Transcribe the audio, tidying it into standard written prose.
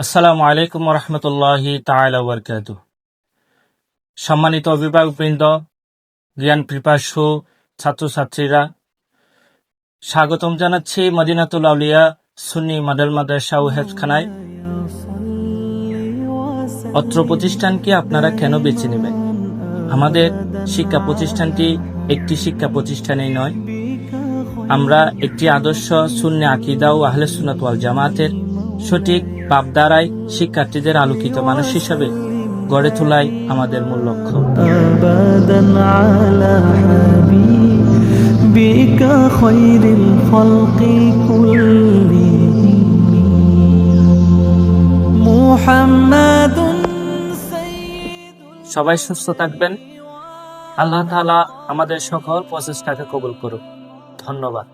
আসসালামু আলাইকুম রহমতুল্লাহি তাআলা ওয়া বারাকাতুহু। সম্মানিত অভিভাবকবৃন্দ, জ্ঞান পিপাসু ছাত্রছাত্রীরা, স্বাগতম জানাচ্ছি মদিনাতুল আউলিয়া সুন্নি মডেল মাদ্রাসা ও হেফজখানায়। অত্র প্রতিষ্ঠানকে আপনারা কেন বেছে নেবেন? আমাদের শিক্ষা প্রতিষ্ঠানটি একটি শিক্ষা প্রতিষ্ঠানেই নয়, আমরা একটি আদর্শ সুন্নি আকীদা ও আহলে সুন্নাত ওয়াল জামাতের সঠিক ভাবধারায় শিক্ষার্থীদের আলোকিত মানুষ হিসেবে গড়ে তোলাই আমাদের মূল লক্ষ্য। সবাই সুস্থ থাকবেন। আল্লাহ তাআলা আমাদের সকল প্রচেষ্টাকে কবুল করুন। ধন্যবাদ।